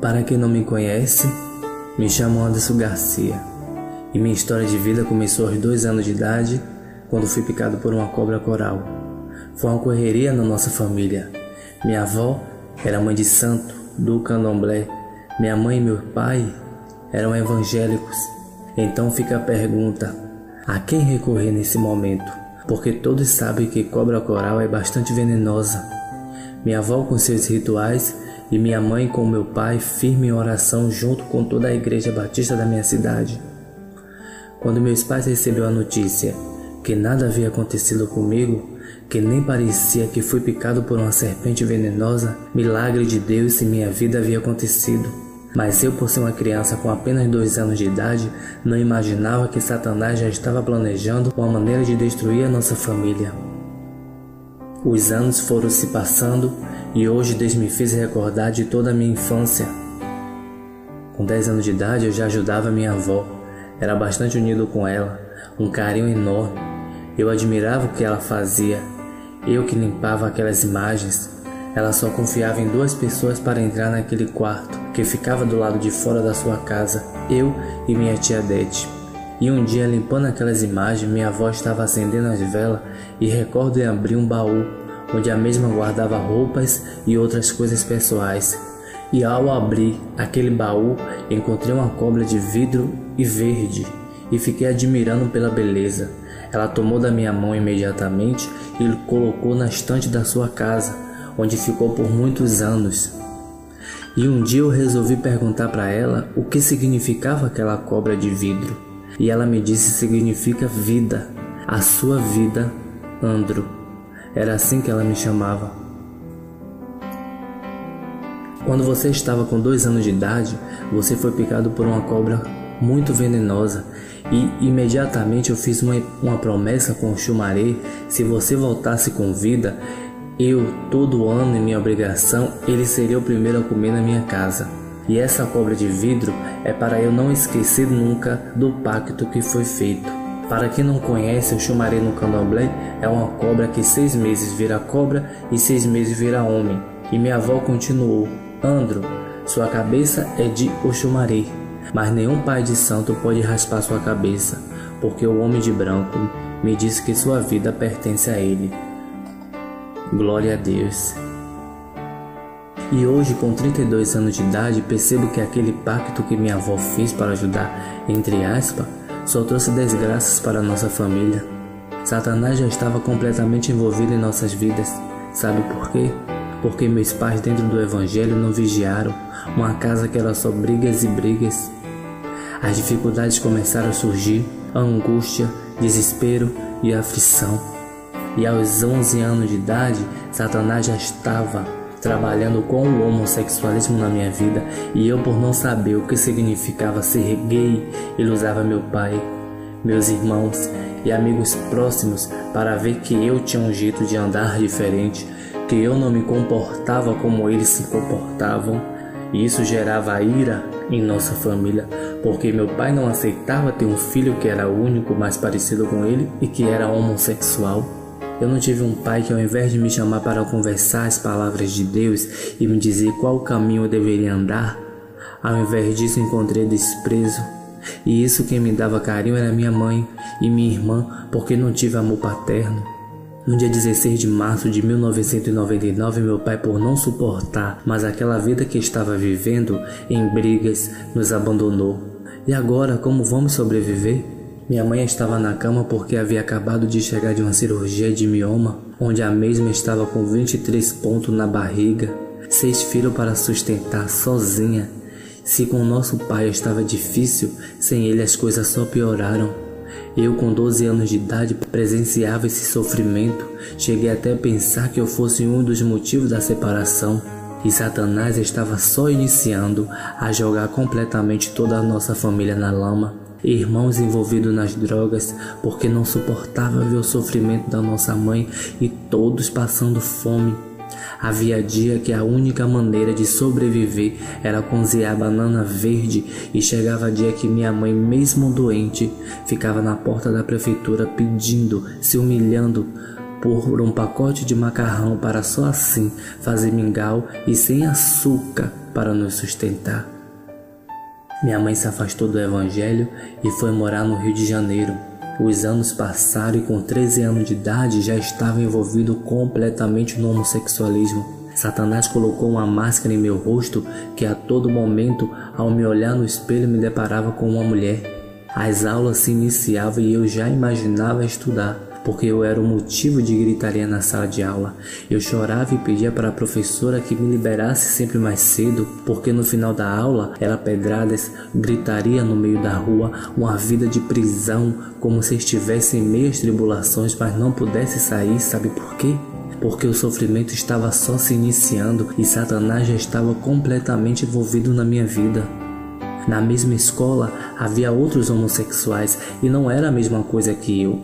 Para quem não me conhece, me chamo Anderson Garcia e minha história de vida começou aos 2 anos de idade, quando fui picado por uma cobra coral. Foi uma correria na nossa família. Minha avó era mãe de santo do candomblé, minha mãe e meu pai eram evangélicos. Então fica a pergunta: a quem recorrer nesse momento? Porque todos sabem que cobra coral é bastante venenosa. Minha avó com seus rituais e minha mãe com meu pai firme em oração junto com toda a igreja batista da minha cidade. Quando meus pais receberam a notícia que nada havia acontecido comigo, que nem parecia que fui picado por uma serpente venenosa, milagre de Deus em minha vida havia acontecido. Mas eu, por ser uma criança com apenas 2 anos de idade, não imaginava que Satanás já estava planejando uma maneira de destruir a nossa família. Os anos foram se passando e hoje Deus me fez recordar de toda a minha infância. Com 10 anos de idade eu já ajudava minha avó, era bastante unido com ela, um carinho enorme. Eu admirava o que ela fazia, eu que limpava aquelas imagens. Ela só confiava em 2 pessoas para entrar naquele quarto, que ficava do lado de fora da sua casa, eu e minha tia Dete. E um dia, limpando aquelas imagens, minha avó estava acendendo as velas e recordo em abrir um baú, onde a mesma guardava roupas e outras coisas pessoais. E ao abrir aquele baú, encontrei uma cobra de vidro e verde, e fiquei admirando pela beleza. Ela tomou da minha mão imediatamente e colocou na estante da sua casa, onde ficou por muitos anos. E um dia eu resolvi perguntar para ela o que significava aquela cobra de vidro. E ela me disse: significa vida, a sua vida, Andro. Era assim que ela me chamava. Quando você estava com 2 anos de idade, você foi picado por uma cobra muito venenosa e imediatamente eu fiz uma promessa com o Xumaré: se você voltasse com vida, eu, todo ano em minha obrigação, ele seria o primeiro a comer na minha casa. E essa cobra de vidro é para eu não esquecer nunca do pacto que foi feito. Para quem não conhece, o Xumaré no candomblé é uma cobra que 6 meses vira cobra e 6 meses vira homem. E minha avó continuou: Andro, sua cabeça é de Oxumaré, mas nenhum pai de santo pode raspar sua cabeça, porque o homem de branco me disse que sua vida pertence a ele. Glória a Deus. E hoje, com 32 anos de idade, percebo que aquele pacto que minha avó fez para ajudar, entre aspas, só trouxe desgraças para nossa família. Satanás já estava completamente envolvido em nossas vidas. Sabe por quê? Porque meus pais dentro do evangelho não vigiaram, uma casa que era só brigas e brigas. As dificuldades começaram a surgir, a angústia, desespero e aflição. E aos 11 anos de idade, Satanás já estava trabalhando com o homossexualismo na minha vida, e eu, por não saber o que significava ser gay, ele usava meu pai, meus irmãos e amigos próximos para ver que eu tinha um jeito de andar diferente, que eu não me comportava como eles se comportavam, e isso gerava ira em nossa família, porque meu pai não aceitava ter um filho que era o único mais parecido com ele e que era homossexual. Eu não tive um pai que, ao invés de me chamar para conversar as palavras de Deus e me dizer qual caminho eu deveria andar, ao invés disso encontrei desprezo. E isso quem me dava carinho era minha mãe e minha irmã, porque não tive amor paterno. No dia 16 de março de 1999, meu pai, por não suportar mais aquela vida que estava vivendo em brigas, nos abandonou. E agora, como vamos sobreviver? Minha mãe estava na cama porque havia acabado de chegar de uma cirurgia de mioma, onde a mesma estava com 23 pontos na barriga, 6 filhos para sustentar sozinha. Se com nosso pai estava difícil, sem ele as coisas só pioraram. Eu, com 12 anos de idade, presenciava esse sofrimento. Cheguei até a pensar que eu fosse um dos motivos da separação. E Satanás estava só iniciando a jogar completamente toda a nossa família na lama. Irmãos envolvidos nas drogas, porque não suportava ver o sofrimento da nossa mãe e todos passando fome. Havia dia que a única maneira de sobreviver era cozinhar banana verde, e chegava dia que minha mãe, mesmo doente, ficava na porta da prefeitura pedindo, se humilhando por um pacote de macarrão para só assim fazer mingau e sem açúcar para nos sustentar. Minha mãe se afastou do evangelho e foi morar no Rio de Janeiro. Os anos passaram e com 13 anos de idade já estava envolvido completamente no homossexualismo. Satanás colocou uma máscara em meu rosto que a todo momento, ao me olhar no espelho, me deparava com uma mulher. As aulas se iniciavam e eu já imaginava estudar, porque eu era o motivo de gritaria na sala de aula. Eu chorava e pedia para a professora que me liberasse sempre mais cedo, porque no final da aula era pedradas, gritaria no meio da rua, uma vida de prisão, como se estivesse em meio às tribulações, mas não pudesse sair. Sabe por quê? Porque o sofrimento estava só se iniciando e Satanás já estava completamente envolvido na minha vida. Na mesma escola havia outros homossexuais e não era a mesma coisa que eu.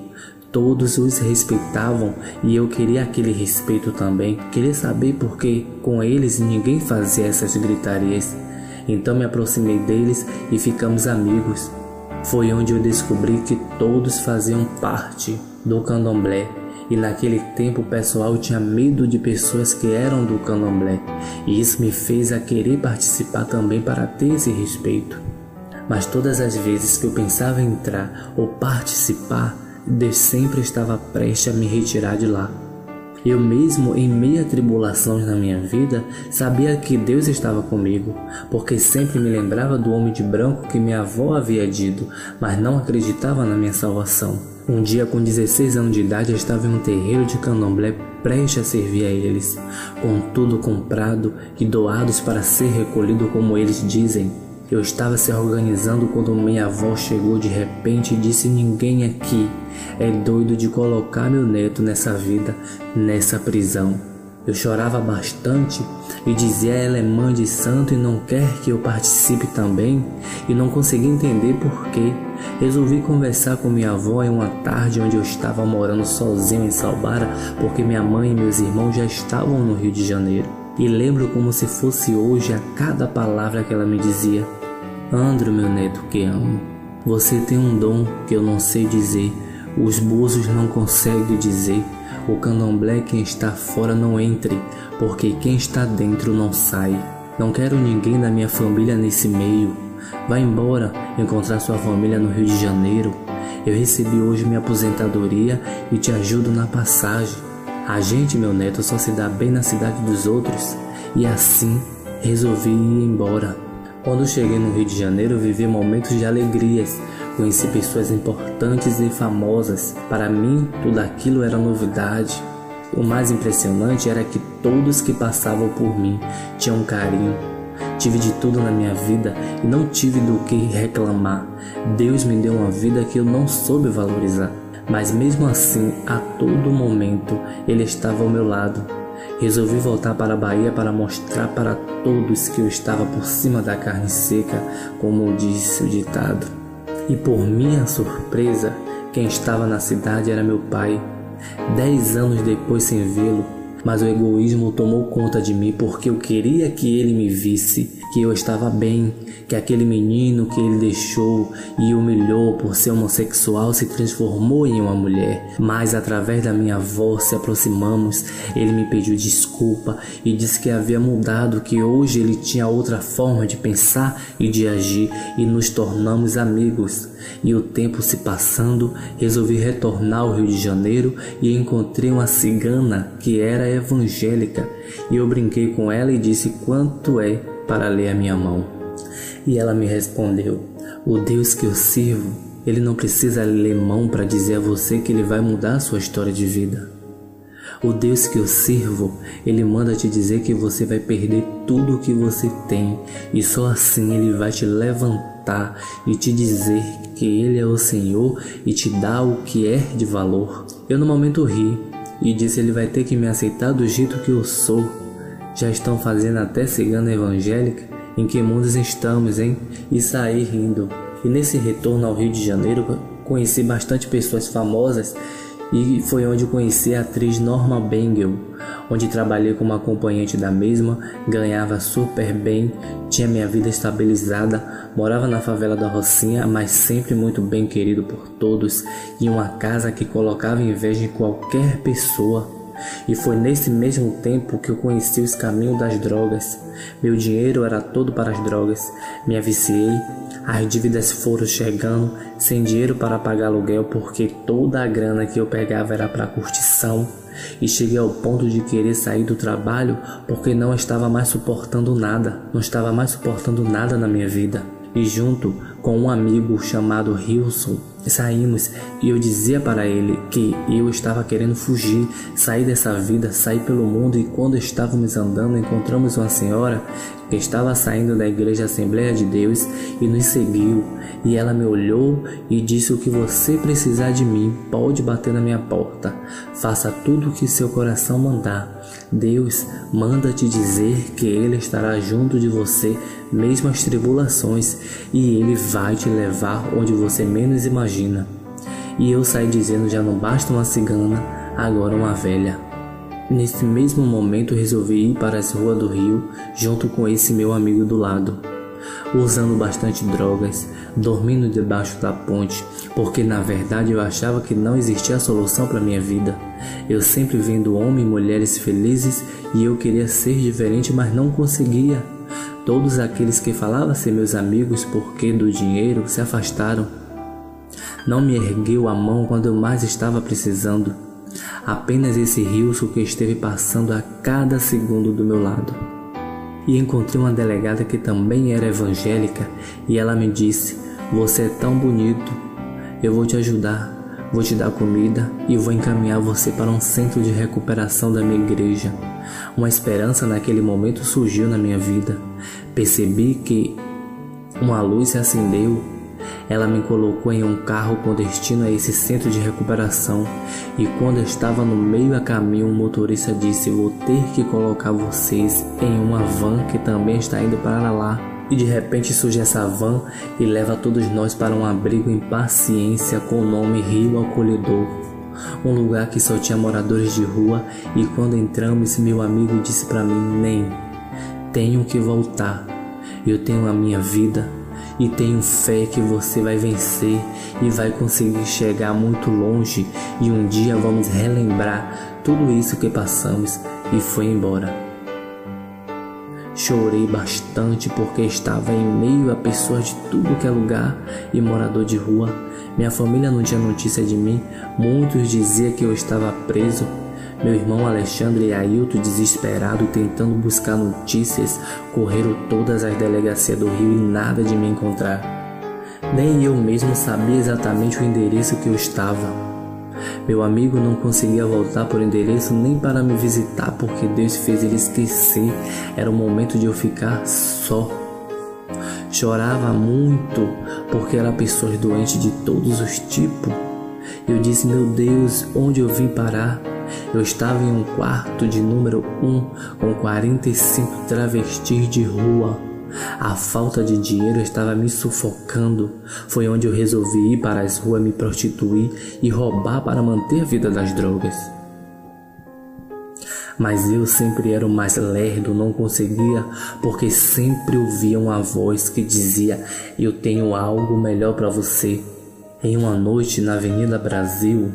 Todos os respeitavam e eu queria aquele respeito também. Queria saber por que com eles ninguém fazia essas gritarias. Então me aproximei deles e ficamos amigos. Foi onde eu descobri que todos faziam parte do candomblé. E naquele tempo o pessoal tinha medo de pessoas que eram do candomblé. E isso me fez a querer participar também para ter esse respeito. Mas todas as vezes que eu pensava em entrar ou participar, Deus sempre estava prestes a me retirar de lá. Eu mesmo, em meio a tribulações na minha vida, sabia que Deus estava comigo, porque sempre me lembrava do homem de branco que minha avó havia dito, mas não acreditava na minha salvação. Um dia, com 16 anos de idade, eu estava em um terreiro de candomblé prestes a servir a eles, com tudo comprado e doados para ser recolhido, como eles dizem. Eu estava se organizando quando minha avó chegou de repente e disse: "Ninguém aqui é doido de colocar meu neto nessa vida, nessa prisão." Eu chorava bastante e dizia: "Ela é mãe de santo e não quer que eu participe também." E não conseguia entender por quê. Resolvi conversar com minha avó em uma tarde onde eu estava morando sozinho em Salbara, porque minha mãe e meus irmãos já estavam no Rio de Janeiro. E lembro como se fosse hoje a cada palavra que ela me dizia: "Andro, meu neto que amo, você tem um dom que eu não sei dizer, os búzios não conseguem dizer. O candomblé, quem está fora não entre, porque quem está dentro não sai. Não quero ninguém da minha família nesse meio. Vai embora encontrar sua família no Rio de Janeiro. Eu recebi hoje minha aposentadoria e te ajudo na passagem. A gente, meu neto, só se dá bem na cidade dos outros." E assim resolvi ir embora. Quando cheguei no Rio de Janeiro, vivi momentos de alegrias. Conheci pessoas importantes e famosas. Para mim, tudo aquilo era novidade. O mais impressionante era que todos que passavam por mim tinham carinho. Tive de tudo na minha vida e não tive do que reclamar. Deus me deu uma vida que eu não soube valorizar. Mas mesmo assim, a todo momento, Ele estava ao meu lado. Resolvi voltar para a Bahia para mostrar para todos que eu estava por cima da carne seca, como disse o ditado. E por minha surpresa, quem estava na cidade era meu pai. 10 anos depois sem vê-lo, mas o egoísmo tomou conta de mim porque eu queria que ele me visse, que eu estava bem, que aquele menino que ele deixou e humilhou por ser homossexual se transformou em uma mulher. Mas através da minha avó se aproximamos, ele me pediu desculpa e disse que havia mudado, que hoje ele tinha outra forma de pensar e de agir, e nos tornamos amigos. E o tempo se passando, resolvi retornar ao Rio de Janeiro e encontrei uma cigana que era evangélica, e eu brinquei com ela e disse quanto é para ler a minha mão. E ela me respondeu: "O Deus que eu sirvo, ele não precisa ler mão para dizer a você que ele vai mudar a sua história de vida. O Deus que eu sirvo, ele manda te dizer que você vai perder tudo o que você tem, e só assim ele vai te levantar e te dizer que ele é o Senhor e te dá o que é de valor." Eu no momento ri e disse: "Ele vai ter que me aceitar do jeito que eu sou. Já estão fazendo até cigana evangélica? Em que mundos estamos, hein?" E saí rindo. E nesse retorno ao Rio de Janeiro, conheci bastante pessoas famosas E foi onde conheci a atriz Norma Bengel, onde trabalhei como acompanhante da mesma, ganhava super bem, tinha minha vida estabilizada, morava na favela da Rocinha, mas sempre muito bem querido por todos, em uma casa que colocava inveja em qualquer pessoa. E foi nesse mesmo tempo que eu conheci os caminhos das drogas. Meu dinheiro era todo para as drogas. Me aviciei, as dívidas foram chegando, sem dinheiro para pagar aluguel, porque toda a grana que eu pegava era para curtição. E cheguei ao ponto de querer sair do trabalho porque não estava mais suportando nada, na minha vida. E junto com um amigo chamado Hilson, saímos e eu dizia para ele que eu estava querendo fugir, sair dessa vida, sair pelo mundo. E quando estávamos andando, encontramos uma senhora que estava saindo da igreja Assembleia de Deus e nos seguiu. E ela me olhou e disse: o que você precisar de mim, pode bater na minha porta. Faça tudo o que seu coração mandar. Deus manda te dizer que Ele estará junto de você, mesmo as tribulações, e Ele vai te levar onde você menos imagina. E eu saí dizendo: já não basta uma cigana, agora uma velha. Nesse mesmo momento resolvi ir para as ruas do Rio, junto com esse meu amigo do lado, usando bastante drogas, dormindo debaixo da ponte, porque na verdade eu achava que não existia solução para minha vida. Eu sempre vendo homens e mulheres felizes e eu queria ser diferente, mas não conseguia. Todos aqueles que falavam ser meus amigos porque do dinheiro se afastaram. Não me ergueu a mão quando eu mais estava precisando. Apenas esse Hilson que esteve passando a cada segundo do meu lado. E encontrei uma delegada que também era evangélica e ela me disse: você é tão bonito, eu vou te ajudar, vou te dar comida e vou encaminhar você para um centro de recuperação da minha igreja. Uma esperança naquele momento surgiu na minha vida. Percebi que uma luz se acendeu. Ela me colocou em um carro com destino a esse centro de recuperação e quando eu estava no meio a caminho, o motorista disse: vou ter que colocar vocês em uma van que também está indo para lá. E de repente surge essa van e leva todos nós para um abrigo em Paciência com o nome Rio Acolhedor, um lugar que só tinha moradores de rua. E quando entramos, meu amigo disse para mim: nem tenho que voltar, eu tenho a minha vida e tenho fé que você vai vencer e vai conseguir chegar muito longe, e um dia vamos relembrar tudo isso que passamos. E foi embora. Chorei bastante porque estava em meio a pessoas de tudo que é lugar e morador de rua. Minha família não tinha notícia de mim, muitos diziam que eu estava preso. Meu irmão Alexandre e Ailton, desesperado, tentando buscar notícias, correram todas as delegacias do Rio e nada de me encontrar. Nem eu mesmo sabia exatamente o endereço que eu estava. Meu amigo não conseguia voltar por endereço nem para me visitar, porque Deus fez ele esquecer. Era o momento de eu ficar só. Chorava muito porque eram pessoas doentes de todos os tipos. Eu disse: meu Deus, onde eu vim parar? Eu estava em um quarto de número 1 com 45 travestis de rua. A falta de dinheiro estava me sufocando. Foi onde eu resolvi ir para as ruas, me prostituir e roubar para manter a vida das drogas. Mas eu sempre era o mais lerdo, não conseguia, porque sempre ouvia uma voz que dizia: eu tenho algo melhor para você. Em uma noite na Avenida Brasil,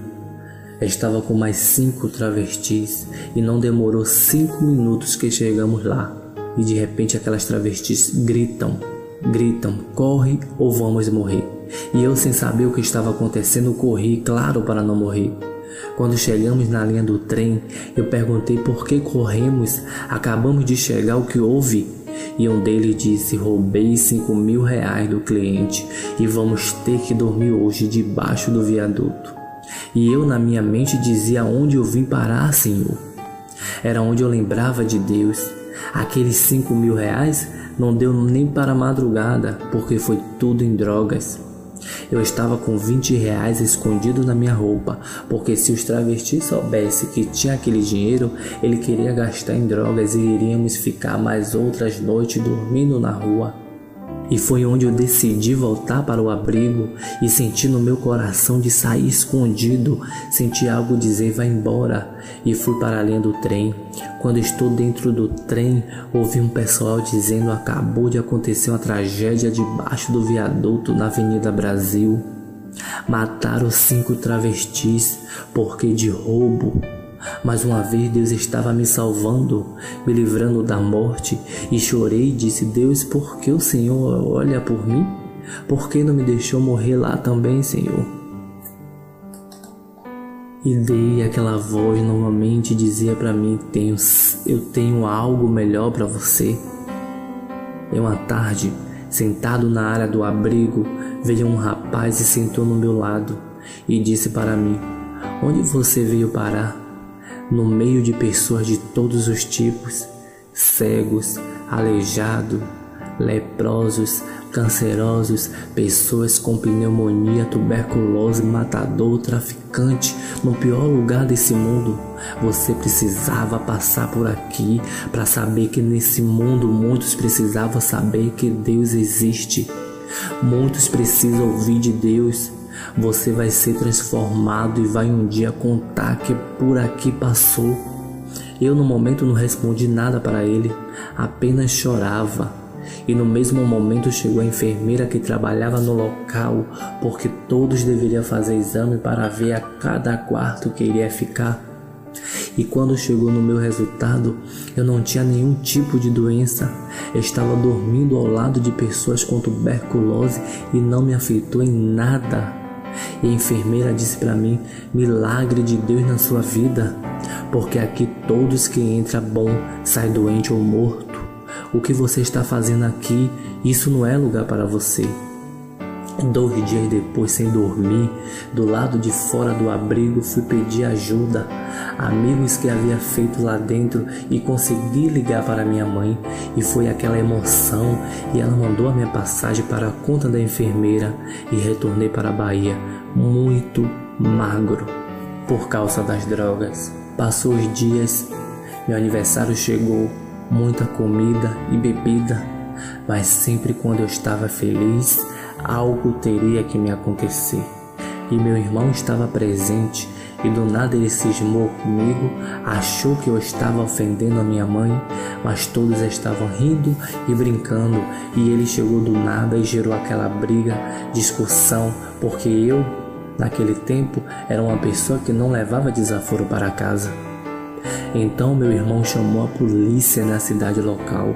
estava com mais 5 travestis e não demorou 5 minutos que chegamos lá. E de repente aquelas travestis gritam, corre ou vamos morrer. E eu, sem saber o que estava acontecendo, corri, claro, para não morrer. Quando chegamos na linha do trem, eu perguntei por que corremos, acabamos de chegar, o que houve? E um deles disse: roubei 5.000 reais do cliente e vamos ter que dormir hoje debaixo do viaduto. E eu na minha mente dizia: onde eu vim parar, Senhor? Era onde eu lembrava de Deus. Aqueles 5.000 reais não deu nem para a madrugada, porque foi tudo em drogas. Eu estava com 20 reais escondido na minha roupa, porque se os travestis soubessem que tinha aquele dinheiro, ele queria gastar em drogas e iríamos ficar mais outras noites dormindo na rua. E foi onde eu decidi voltar para o abrigo e senti no meu coração de sair escondido. Senti algo dizer: vai embora. E fui para a linha do trem. Quando estou dentro do trem, ouvi um pessoal dizendo: acabou de acontecer uma tragédia debaixo do viaduto na Avenida Brasil. Mataram 5 travestis porque de roubo. Mais uma vez Deus estava me salvando, me livrando da morte, e chorei e disse: Deus, por que o Senhor olha por mim? Por que não me deixou morrer lá também, Senhor? E daí aquela voz novamente dizia para mim: eu tenho algo melhor para você. Em uma tarde, sentado na área do abrigo, veio um rapaz e sentou no meu lado e disse para mim: onde você veio parar? No meio de pessoas de todos os tipos, cegos, aleijados, leprosos, cancerosos, pessoas com pneumonia, tuberculose, matador, traficante, no pior lugar desse mundo. Você precisava passar por aqui para saber que nesse mundo muitos precisavam saber que Deus existe. Muitos precisam ouvir de Deus. Você vai ser transformado e vai um dia contar que por aqui passou. Eu no momento não respondi nada para ele, apenas chorava. E no mesmo momento chegou a enfermeira que trabalhava no local, porque todos deveriam fazer exame para ver a cada quarto que iria ficar. E quando chegou no meu resultado, eu não tinha nenhum tipo de doença. Eu estava dormindo ao lado de pessoas com tuberculose e não me afetou em nada. E a enfermeira disse para mim: milagre de Deus na sua vida, porque aqui todos que entram bom saem doente ou morto. O que você está fazendo aqui, isso não é lugar para você. 2 dias depois, sem dormir, do lado de fora do abrigo, fui pedir ajuda. Amigos que havia feito lá dentro, e consegui ligar para minha mãe, e foi aquela emoção, e ela mandou a minha passagem para a conta da enfermeira e retornei para a Bahia, muito magro, por causa das drogas. Passou os dias, meu aniversário chegou, muita comida e bebida, mas sempre quando eu estava feliz, algo teria que me acontecer. E meu irmão estava presente e do nada ele cismou comigo, achou que eu estava ofendendo a minha mãe, mas todos estavam rindo e brincando, e ele chegou do nada e gerou aquela briga, discussão, porque eu, naquele tempo, era uma pessoa que não levava desaforo para casa. Então meu irmão chamou a polícia na cidade local,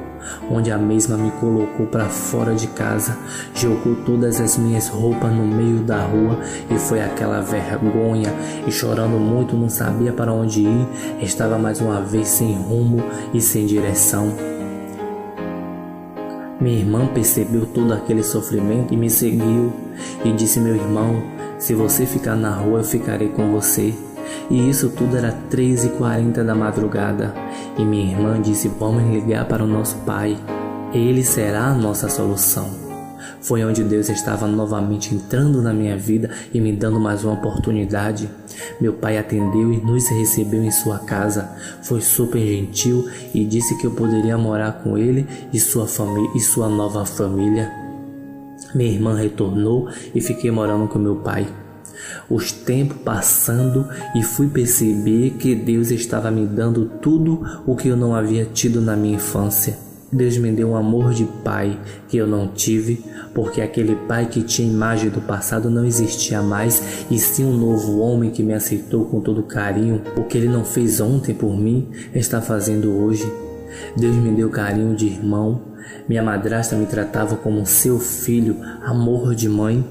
onde a mesma me colocou para fora de casa, jogou todas as minhas roupas no meio da rua e foi aquela vergonha, e chorando muito, não sabia para onde ir, estava mais uma vez sem rumo e sem direção. Minha irmã percebeu todo aquele sofrimento e me seguiu e disse: meu irmão, se você ficar na rua eu ficarei com você. E isso tudo era 3h40 da madrugada. E minha irmã disse: vamos ligar para o nosso pai. Ele será a nossa solução. Foi onde Deus estava novamente entrando na minha vida e me dando mais uma oportunidade. Meu pai atendeu e nos recebeu em sua casa. Foi super gentil e disse que eu poderia morar com ele e sua família e sua nova família. Minha irmã retornou e fiquei morando com meu pai. Os tempos passando e fui perceber que Deus estava me dando tudo o que eu não havia tido na minha infância. Deus me deu um amor de pai que eu não tive, porque aquele pai que tinha imagem do passado não existia mais, e sim um novo homem que me aceitou com todo carinho. O que ele não fez ontem por mim, está fazendo hoje. Deus me deu carinho de irmão. Minha madrasta me tratava como seu filho, amor de mãe.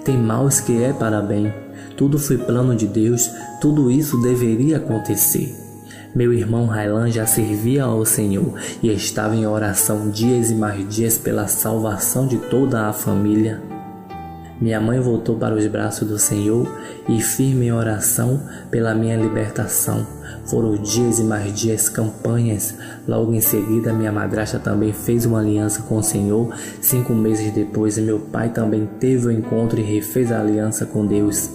Tem maus que é para bem. Tudo foi plano de Deus, tudo isso deveria acontecer. Meu irmão Railan já servia ao Senhor e estava em oração dias e mais dias pela salvação de toda a família. Minha mãe voltou para os braços do Senhor e firme em oração pela minha libertação. Foram dias e mais dias, campanhas. Logo em seguida, minha madrasta também fez uma aliança com o Senhor. 5 meses depois, meu pai também teve o encontro e refez a aliança com Deus.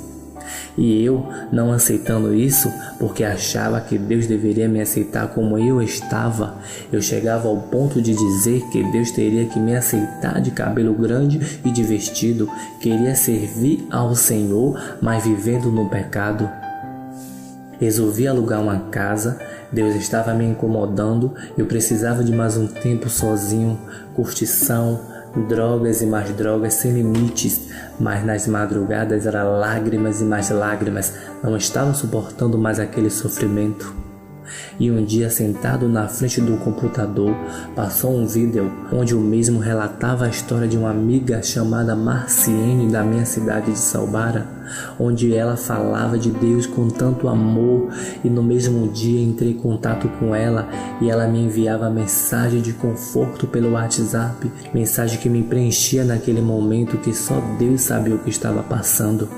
E eu, não aceitando isso, porque achava que Deus deveria me aceitar como eu estava, eu chegava ao ponto de dizer que Deus teria que me aceitar de cabelo grande e de vestido, queria servir ao Senhor, mas vivendo no pecado. Resolvi alugar uma casa, Deus estava me incomodando, eu precisava de mais um tempo sozinho, curtição, drogas e mais drogas sem limites, mas nas madrugadas era lágrimas e mais lágrimas, não estava suportando mais aquele sofrimento. E um dia, sentado na frente do computador, passou um vídeo onde o mesmo relatava a história de uma amiga chamada Marciene da minha cidade de Salbara, onde ela falava de Deus com tanto amor, e no mesmo dia entrei em contato com ela e ela me enviava mensagem de conforto pelo WhatsApp, mensagem que me preenchia naquele momento que só Deus sabia o que estava passando.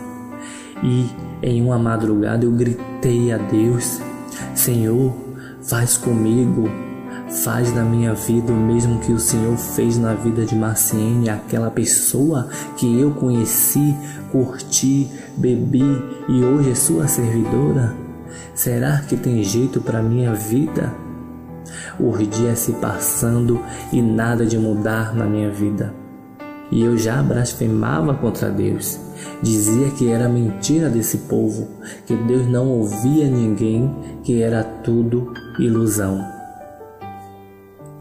E em uma madrugada eu gritei a Deus: Senhor, faz comigo, faz na minha vida o mesmo que o Senhor fez na vida de Marciene, aquela pessoa que eu conheci, curti, bebi e hoje é sua servidora. Será que tem jeito para minha vida? Os dias se passando e nada de mudar na minha vida. E eu já blasfemava contra Deus. Dizia que era mentira desse povo, que Deus não ouvia ninguém, que era tudo ilusão.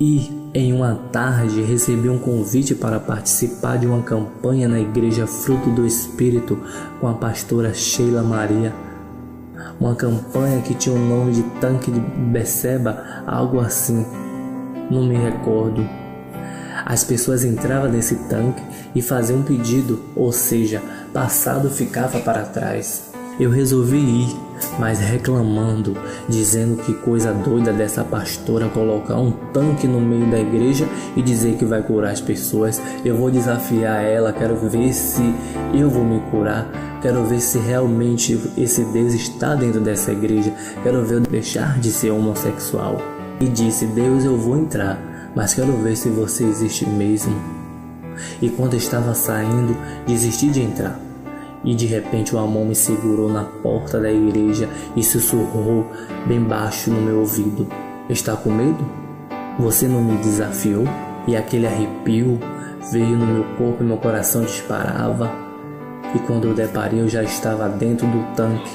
E em uma tarde recebi um convite para participar de uma campanha na igreja Fruto do Espírito com a pastora Sheila Maria. Uma campanha que tinha o nome de Tanque de Beceba, algo assim, não me recordo. As pessoas entravam nesse tanque e faziam um pedido, ou seja, passado ficava para trás. Eu resolvi ir, mas reclamando, dizendo que coisa doida dessa pastora colocar um tanque no meio da igreja e dizer que vai curar as pessoas. Eu vou desafiar ela, quero ver se eu vou me curar, quero ver se realmente esse Deus está dentro dessa igreja, quero ver eu deixar de ser homossexual. E disse: Deus, eu vou entrar, mas quero ver se você existe mesmo. E quando estava saindo, desisti de entrar. E de repente uma mão me segurou na porta da igreja e sussurrou bem baixo no meu ouvido: está com medo? Você não me desafiou? E aquele arrepio veio no meu corpo e meu coração disparava. E quando eu deparei, eu já estava dentro do tanque.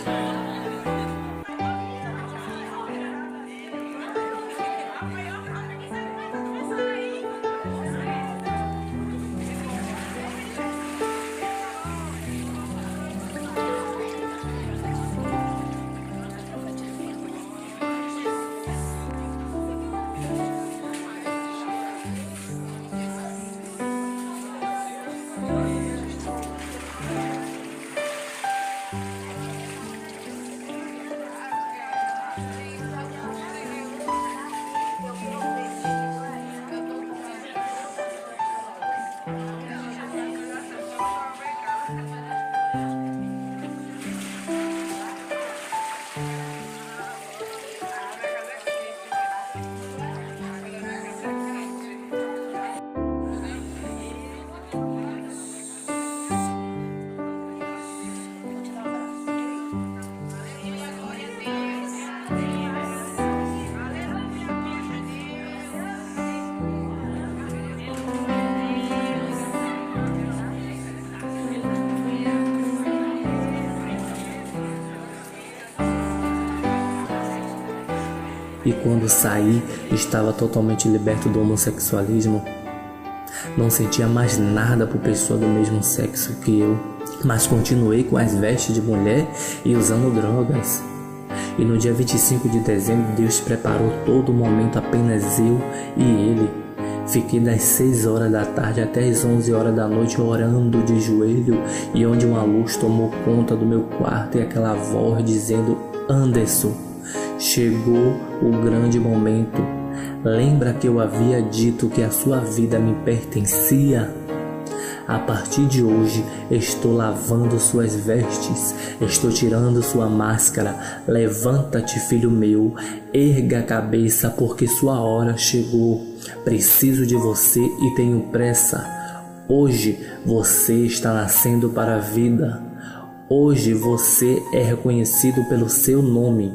E quando saí, estava totalmente liberto do homossexualismo. Não sentia mais nada por pessoa do mesmo sexo que eu, mas continuei com as vestes de mulher e usando drogas. E no dia 25 de dezembro, Deus preparou todo o momento, apenas eu e Ele. Fiquei das 6 horas da tarde até as 11 horas da noite orando de joelho, e onde uma luz tomou conta do meu quarto e aquela voz dizendo: Anderson, chegou o grande momento. Lembra que eu havia dito que a sua vida me pertencia? A partir de hoje, estou lavando suas vestes, estou tirando sua máscara. Levanta-te, filho meu, erga a cabeça, porque sua hora chegou. Preciso de você e tenho pressa. Hoje você está nascendo para a vida. Hoje você é reconhecido pelo seu nome.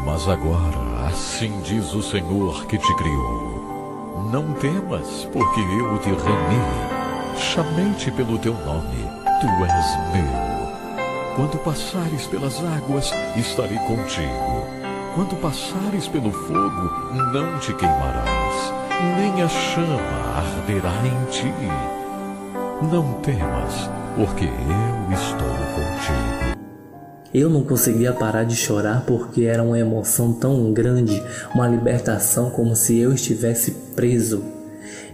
Mas agora, assim diz o Senhor que te criou: não temas, porque eu te remi. Chamei-te pelo teu nome, tu és meu. Quando passares pelas águas, estarei contigo. Quando passares pelo fogo, não te queimarás, nem a chama arderá em ti. Não temas, porque eu estou contigo. Eu não conseguia parar de chorar porque era uma emoção tão grande, uma libertação, como se eu estivesse preso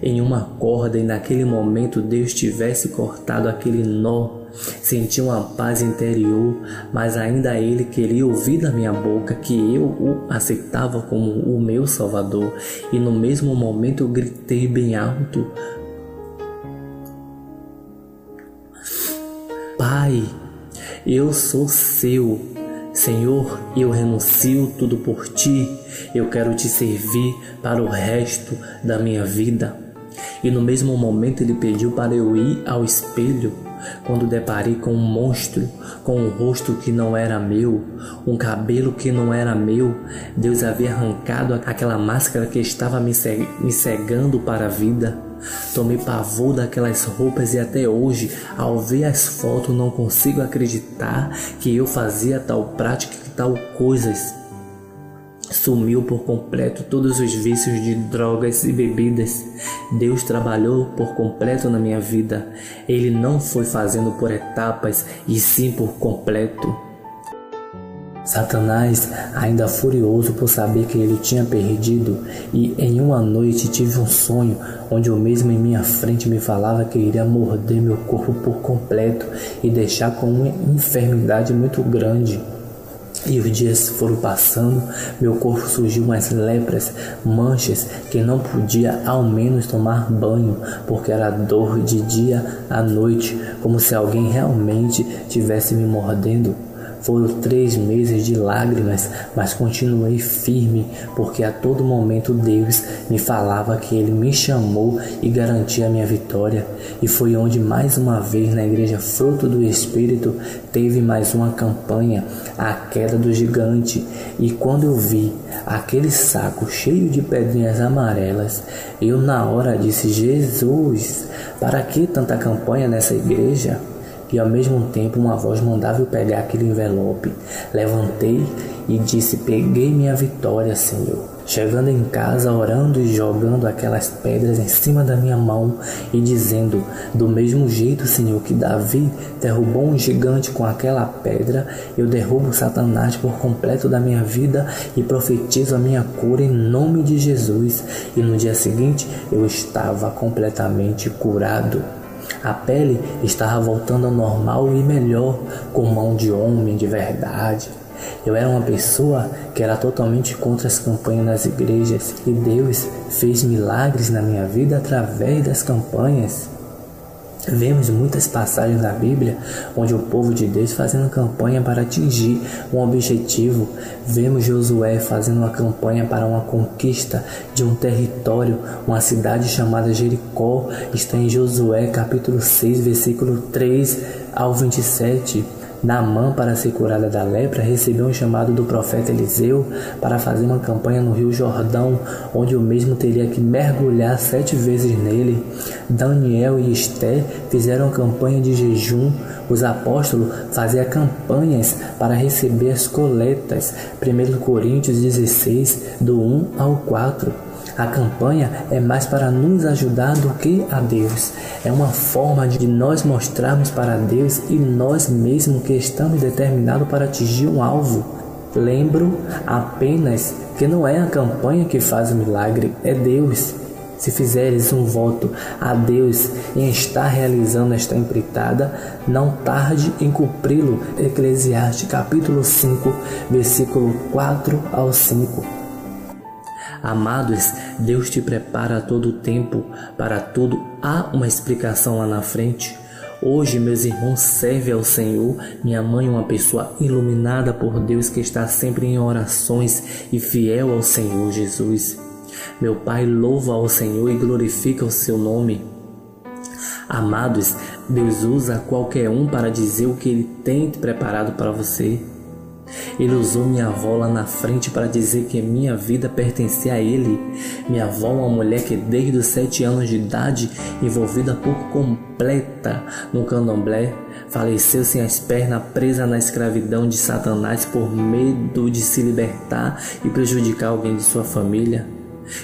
em uma corda e naquele momento Deus tivesse cortado aquele nó. Senti uma paz interior, mas ainda Ele queria ouvir da minha boca que eu o aceitava como o meu Salvador. E no mesmo momento eu gritei bem alto: Pai, eu sou seu. Senhor, eu renuncio tudo por ti. Eu quero te servir para o resto da minha vida. E no mesmo momento ele pediu para eu ir ao espelho. Quando deparei com um monstro, com um rosto que não era meu, um cabelo que não era meu, Deus havia arrancado aquela máscara que estava me cegando para a vida. Tomei pavor daquelas roupas e até hoje, ao ver as fotos, não consigo acreditar que eu fazia tal prática e tal coisas. Sumiu por completo todos os vícios de drogas e bebidas. Deus trabalhou por completo na minha vida. Ele não foi fazendo por etapas, e sim por completo. Satanás, ainda furioso por saber que ele tinha perdido, e em uma noite tive um sonho onde o mesmo em minha frente me falava que iria morder meu corpo por completo e deixar com uma enfermidade muito grande. E os dias foram passando, meu corpo surgiu umas lepras, manchas que não podia ao menos tomar banho, porque era dor de dia à noite, como se alguém realmente tivesse me mordendo. Foram 3 meses de lágrimas, mas continuei firme, porque a todo momento Deus me falava que Ele me chamou e garantia a minha vitória. E foi onde mais uma vez na igreja Fruto do Espírito teve mais uma campanha, a queda do gigante. E quando eu vi aquele saco cheio de pedrinhas amarelas, eu na hora disse: Jesus, para que tanta campanha nessa igreja? E ao mesmo tempo uma voz mandava eu pegar aquele envelope. Levantei e disse: peguei minha vitória, Senhor. Chegando em casa, orando e jogando aquelas pedras em cima da minha mão e dizendo: do mesmo jeito, Senhor, que Davi derrubou um gigante com aquela pedra, eu derrubo Satanás por completo da minha vida e profetizo a minha cura em nome de Jesus. E no dia seguinte eu estava completamente curado. A pele estava voltando ao normal e melhor, com mão de homem de verdade. Eu era uma pessoa que era totalmente contra as campanhas nas igrejas, e Deus fez milagres na minha vida através das campanhas. Vemos muitas passagens na Bíblia onde o povo de Deus fazendo campanha para atingir um objetivo. Vemos Josué fazendo uma campanha para uma conquista de um território, uma cidade chamada Jericó. Está em Josué capítulo 6, versículo 3 ao 27. Naamã, para ser curada da lepra, recebeu um chamado do profeta Eliseu para fazer uma campanha no Rio Jordão, onde o mesmo teria que mergulhar 7 vezes nele. Daniel e Esté fizeram campanha de jejum. Os apóstolos faziam campanhas para receber as coletas. 1 Coríntios 16, do 1 ao 4. A campanha é mais para nos ajudar do que a Deus. É uma forma de nós mostrarmos para Deus e nós mesmos que estamos determinados para atingir um alvo. Lembro apenas que não é a campanha que faz o milagre, é Deus. Se fizeres um voto a Deus em estar realizando esta empreitada, não tarde em cumpri-lo. Eclesiastes capítulo 5, versículo 4 ao 5. Amados, Deus te prepara a todo tempo, para tudo há uma explicação lá na frente. Hoje, meus irmãos, serve ao Senhor. Minha mãe é uma pessoa iluminada por Deus que está sempre em orações e fiel ao Senhor Jesus. Meu pai louva ao Senhor e glorifica o seu nome. Amados, Deus usa qualquer um para dizer o que Ele tem preparado para você. Ele usou minha avó lá na frente para dizer que minha vida pertencia a Ele. Minha avó, uma mulher que desde os 7 anos de idade, envolvida por completa no candomblé, faleceu sem as pernas, presa na escravidão de Satanás por medo de se libertar e prejudicar alguém de sua família.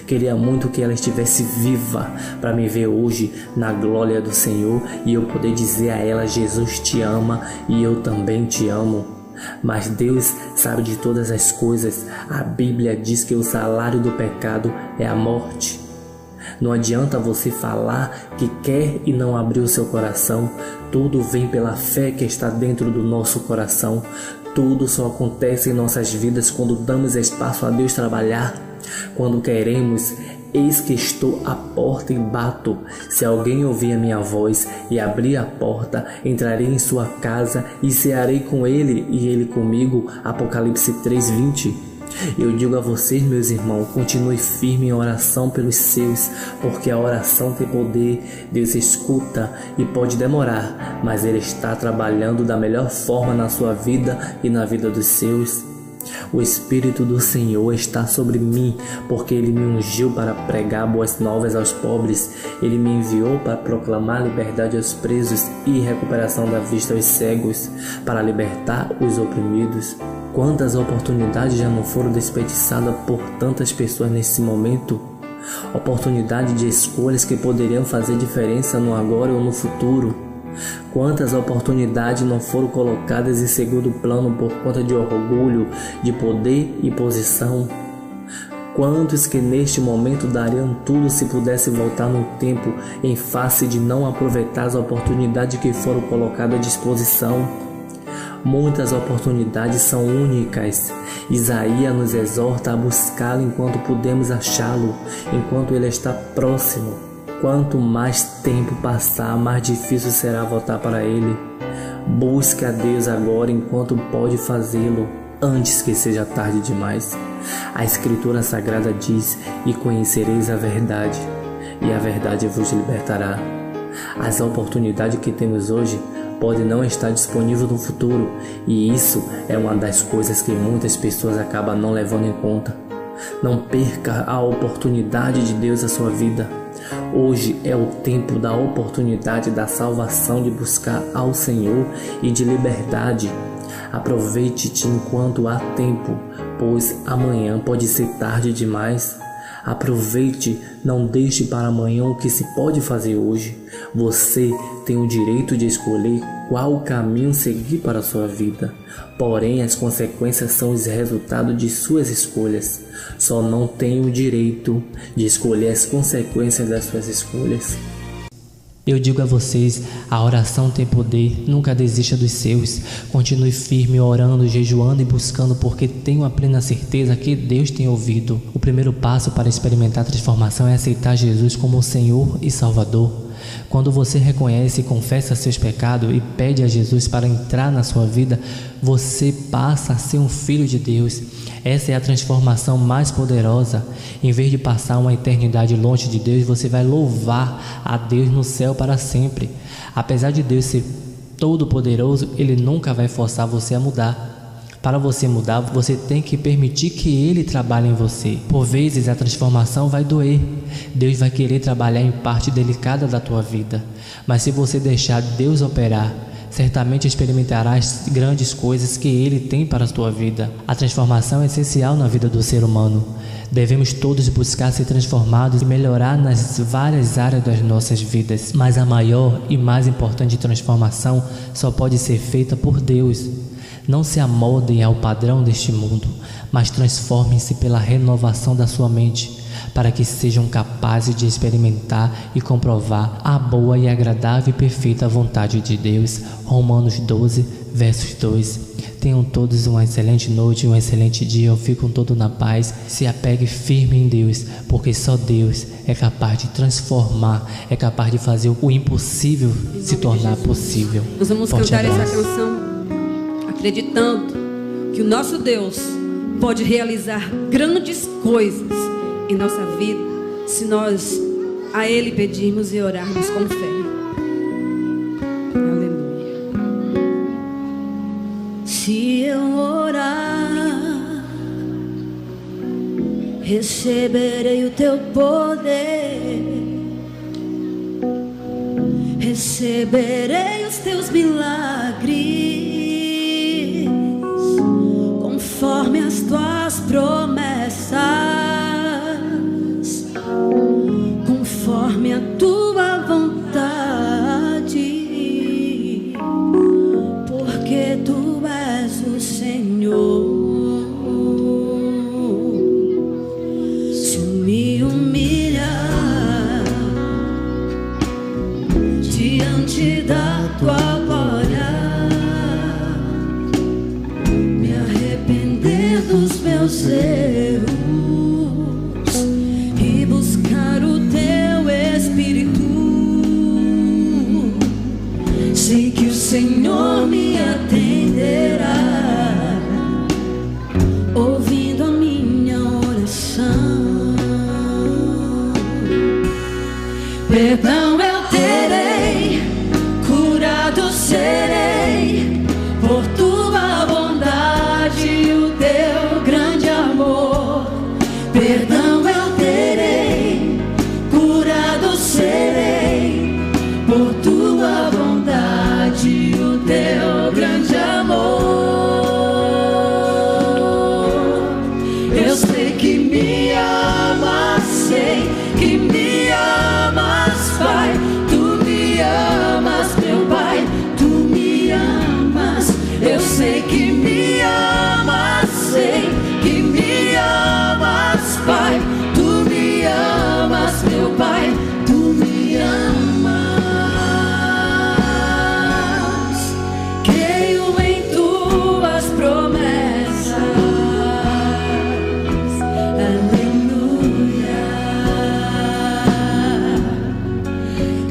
Queria muito que ela estivesse viva para me ver hoje na glória do Senhor e eu poder dizer a ela: Jesus te ama e eu também te amo. Mas Deus sabe de todas as coisas. A Bíblia diz que o salário do pecado é a morte. Não adianta você falar que quer e não abrir o seu coração. Tudo vem pela fé que está dentro do nosso coração. Tudo só acontece em nossas vidas quando damos espaço a Deus trabalhar. Quando queremos: eis que estou à porta e bato. Se alguém ouvir a minha voz e abrir a porta, entrarei em sua casa e cearei com ele e ele comigo. Apocalipse 3:20. Eu digo a vocês, meus irmãos, continue firme em oração pelos seus, porque a oração tem poder. Deus escuta e pode demorar, mas Ele está trabalhando da melhor forma na sua vida e na vida dos seus. O Espírito do Senhor está sobre mim, porque Ele me ungiu para pregar boas novas aos pobres. Ele me enviou para proclamar liberdade aos presos e recuperação da vista aos cegos, para libertar os oprimidos. Quantas oportunidades já não foram desperdiçadas por tantas pessoas nesse momento? Oportunidade de escolhas que poderiam fazer diferença no agora ou no futuro. Quantas oportunidades não foram colocadas em segundo plano por conta de orgulho, de poder e posição? Quantos que neste momento dariam tudo se pudesse voltar no tempo em face de não aproveitar as oportunidades que foram colocadas à disposição? Muitas oportunidades são únicas. Isaías nos exorta a buscá-lo enquanto podemos achá-lo, enquanto ele está próximo. Quanto mais tempo passar, mais difícil será voltar para ele. Busque a Deus agora enquanto pode fazê-lo, antes que seja tarde demais. A Escritura Sagrada diz: e conhecereis a verdade, e a verdade vos libertará. As oportunidades que temos hoje podem não estar disponíveis no futuro, e isso é uma das coisas que muitas pessoas acabam não levando em conta. Não perca a oportunidade de Deus na sua vida. Hoje é o tempo da oportunidade da salvação, de buscar ao Senhor e de liberdade. Aproveite-te enquanto há tempo, pois amanhã pode ser tarde demais. Aproveite, não deixe para amanhã o que se pode fazer hoje. Você tem o direito de escolher qual caminho seguir para a sua vida. Porém, as consequências são os resultados de suas escolhas. Só não tem o direito de escolher as consequências das suas escolhas. Eu digo a vocês, a oração tem poder, nunca desista dos seus. Continue firme, orando, jejuando e buscando, porque tenho a plena certeza que Deus tem ouvido. O primeiro passo para experimentar a transformação é aceitar Jesus como o Senhor e Salvador. Quando você reconhece e confessa seus pecados e pede a Jesus para entrar na sua vida, você passa a ser um filho de Deus. Essa é a transformação mais poderosa. Em vez de passar uma eternidade longe de Deus, você vai louvar a Deus no céu para sempre. Apesar de Deus ser todo-poderoso, Ele nunca vai forçar você a mudar. Para você mudar, você tem que permitir que Ele trabalhe em você. Por vezes a transformação vai doer. Deus vai querer trabalhar em parte delicada da tua vida. Mas se você deixar Deus operar, certamente experimentarás grandes coisas que Ele tem para a tua vida. A transformação é essencial na vida do ser humano. Devemos todos buscar ser transformados e melhorar nas várias áreas das nossas vidas. Mas a maior e mais importante transformação só pode ser feita por Deus. Não se amoldem ao padrão deste mundo, mas transformem-se pela renovação da sua mente, para que sejam capazes de experimentar e comprovar a boa e agradável e perfeita vontade de Deus. Romanos 12, versos 2. Tenham todos uma excelente noite, um excelente dia, fiquem todos na paz. Se apegue firme em Deus, porque só Deus é capaz de transformar, é capaz de fazer o impossível se tornar possível. Nós vamos cantar essa canção acreditando que o nosso Deus pode realizar grandes coisas em nossa vida, se nós a Ele pedirmos e orarmos com fé. receberei o teu poder, receberei os teus milagres, conforme as tuas promessas, conforme a tua vontade, porque tu és o Senhor. Se eu me humilhar diante da tua glória, me arrepender dos meus erros e buscar o teu Espírito, sei que o Senhor me atenderá, ouvindo a minha oração. Perdão eu terei, curado serei, por tua bondade e o teu grande amor. Perdão eu terei, curado serei, por tua bondade e o teu grande amor. Eu sei que me amas, sei que me amas, Pai. Tu me amas, meu Pai, tu me amas. Eu sei que me amas, sei que me amas, Pai. Tu me amas, meu Pai, tu me amas. Creio em tuas promessas, aleluia.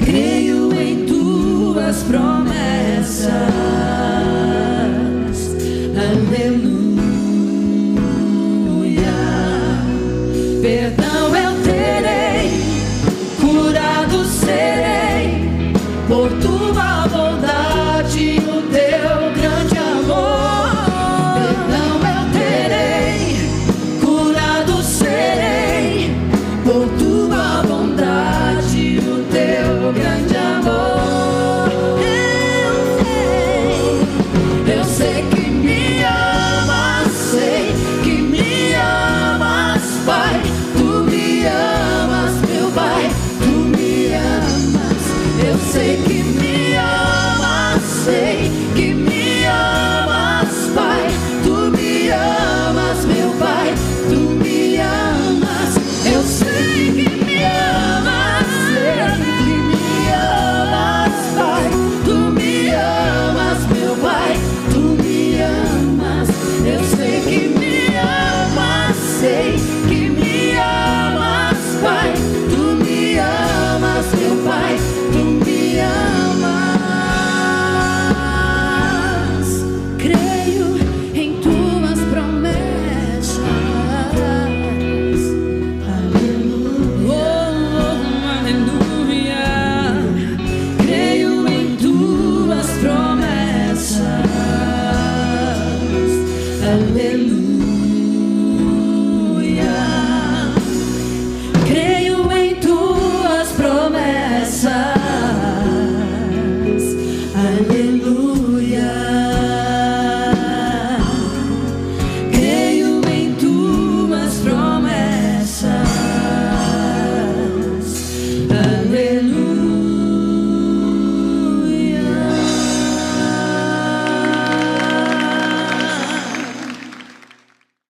Creio em tuas promessas, aleluia. Perdão eu terei, curado serei, por tua